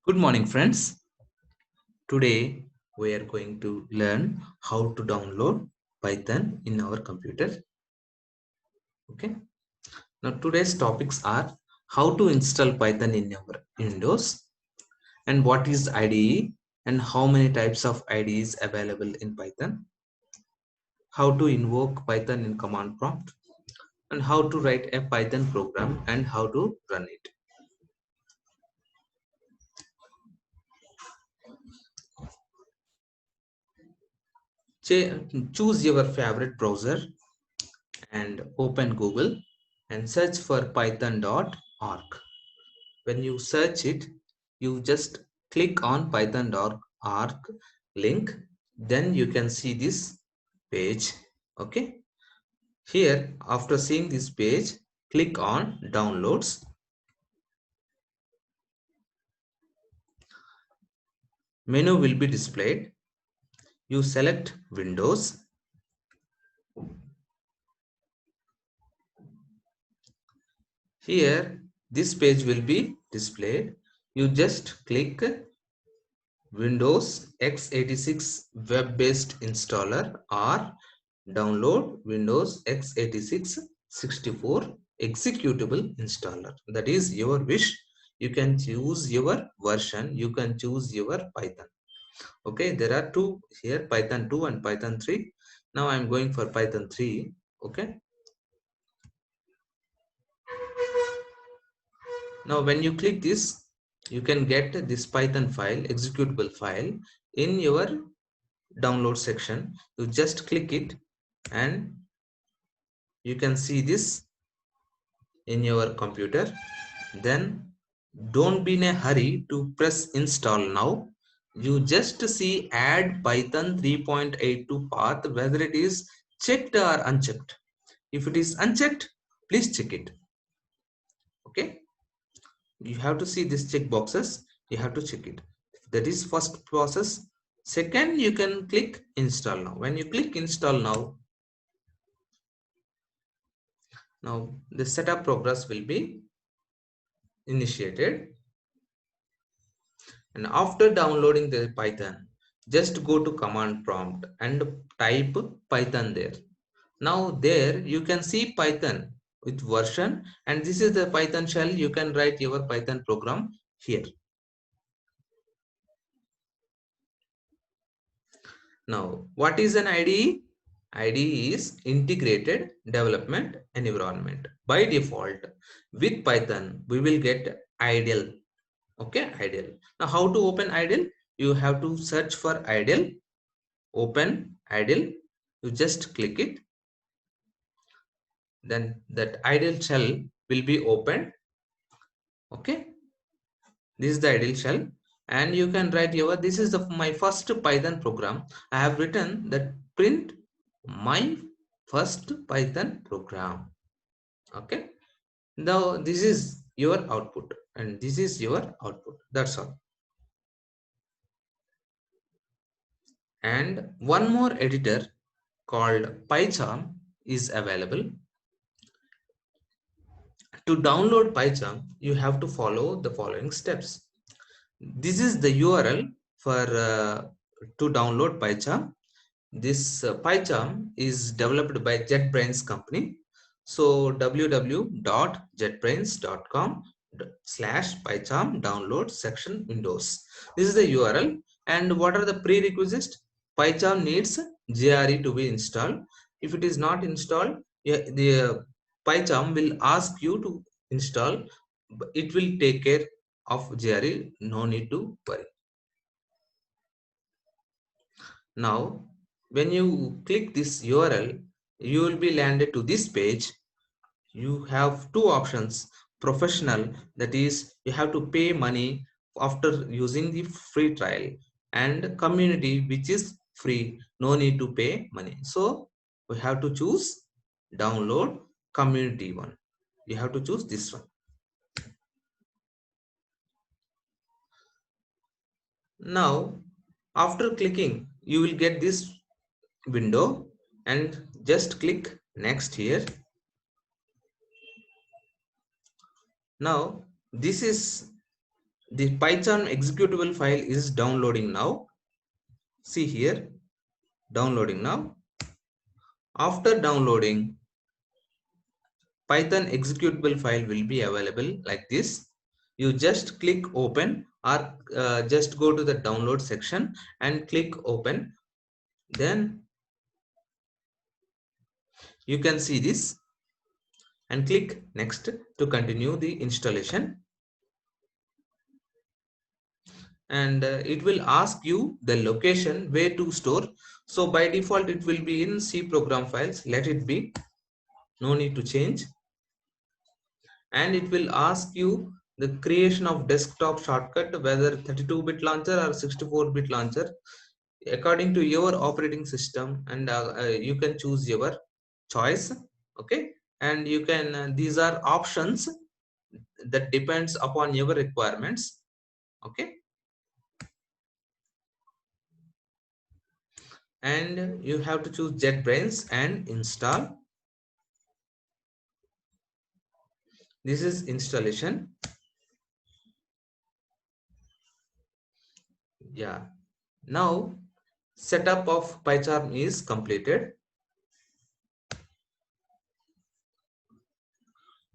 Good morning, friends. Today we are going to learn how to download Python in our computer. Okay. Now today's topics are how to install Python in our Windows and what is IDE and how many types of IDEs available in Python, how to invoke Python in command prompt, and how to write a Python program and how to run it. Choose your favorite browser and open Google and search for python.org. When you search it, you just click on python.org link, then you can see this page. Okay, here after seeing this page, click on downloads. Menu will be displayed. You select Windows. Here this page will be displayed. You just click Windows x86 web-based installer or download Windows x86 64 executable installer. That is your wish. You can choose your version. You can choose your Python. Okay, there are two here, Python 2 and Python 3. Now I'm going for Python 3. Okay. Now when you click this, you can get this Python file, executable file in your download section. You just click it and you can see this in your computer. Then don't be in a hurry to press install now. You just see add Python 3.82 path, whether it is checked or unchecked. If it is unchecked, please check it. Okay, you have to see these check boxes. You have to check it. That is first process. Second, you can click install now. When you click install now the setup progress will be initiated. And after downloading the Python, just go to command prompt and type Python there. Now there you can see Python with version, and this is the Python shell. You can write your Python program here. Now what is an IDE? IDE is integrated development environment. By default with Python we will get IDLE. Okay, IDLE. Now how to open IDLE? You have to search for IDLE, open IDLE. You just click it, then that IDLE shell will be opened. Okay, this is the IDLE shell, and you can write your, this is my first Python program. I have written that print my first Python program. Okay, now this is your output and this is your output. That's all. And one more editor called PyCharm is available. To download PyCharm, you have to follow the following steps. This is the URL for to download PyCharm. This PyCharm is developed by JetBrains company. So www.jetbrains.com/PyCharm download section Windows. This is the URL. And what are the prerequisites? PyCharm needs JRE to be installed. If it is not installed, the PyCharm will ask you to install. It will take care of JRE. No need to worry. Now, when you click this URL, you will be landed to this page. You have two options: professional, that is you have to pay money after using the free trial, and community, which is free, no need to pay money. So we have to choose download community one. You have to choose this one. Now after clicking, you will get this window and just click next here. Now this is The Python executable file is downloading now. See here, downloading now. After downloading, Python executable file will be available like this. You just click open, or just go to the download section and click open. Then you can see this and click next to continue the installation. And it will ask you the location where to store. So by default it will be in C program files. Let it be, no need to change. And it will ask you the creation of desktop shortcut, whether 32-bit launcher or 64-bit launcher, according to your operating system. And you can choose your choice. Okay, and you can these are options that depends upon your requirements. Okay, and you have to choose JetBrains and install. This is installation. Yeah, now setup of PyCharm is completed.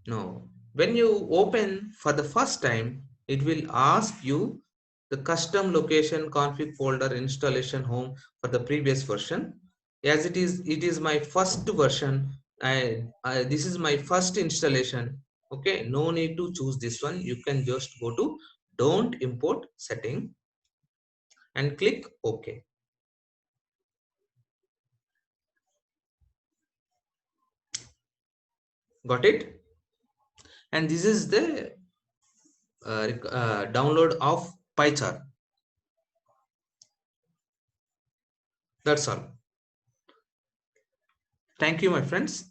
Now when you open for the first time, it will ask you the custom location config folder installation home for the previous version. As it is my first version. This is my first installation. Okay, no need to choose this one. You can just go to don't import setting and click OK. Got it? And this is the download of PyCharm. That's all. Thank you, my friends.